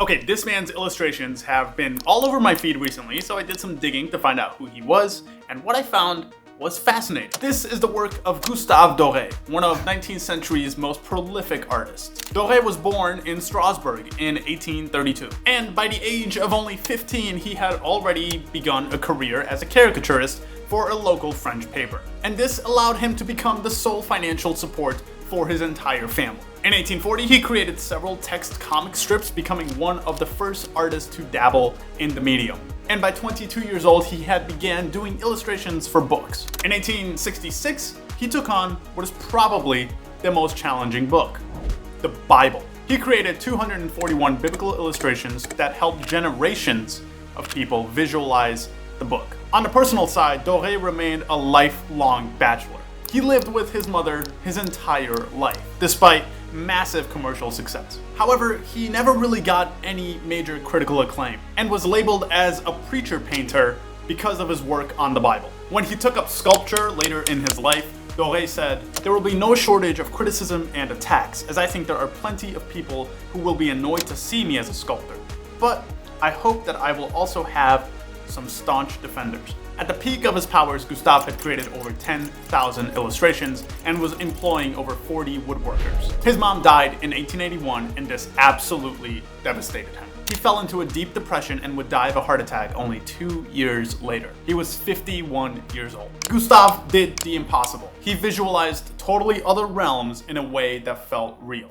Okay, this man's illustrations have been all over my feed recently, so I did some digging to find out who he was, and what I found was fascinating. This is the work of Gustave Doré, one of 19th century's most prolific artists. Doré was born in Strasbourg in 1832, and by the age of only 15, he had already begun a career as a caricaturist for a local French paper. And this allowed him to become the sole financial support for his entire family. In 1840, he created several text comic strips, becoming one of the first artists to dabble in the medium. And by 22 years old, he had began doing illustrations for books. In 1866, he took on what is probably the most challenging book, the Bible. He created 241 biblical illustrations that helped generations of people visualize the book. On the personal side, Doré remained a lifelong bachelor. He lived with his mother his entire life, despite massive commercial success. However, he never really got any major critical acclaim, and was labeled as a preacher painter because of his work on the Bible. When he took up sculpture later in his life, Doré said, "There will be no shortage of criticism and attacks, as I think there are plenty of people who will be annoyed to see me as a sculptor. But I hope that I will also have some staunch defenders." At the peak of his powers, Gustave had created over 10,000 illustrations and was employing over 40 woodworkers. His mom died in 1881, and this absolutely devastated him. He fell into a deep depression and would die of a heart attack only 2 years later. He was 51 years old. Gustave did the impossible. He visualized totally other realms in a way that felt real.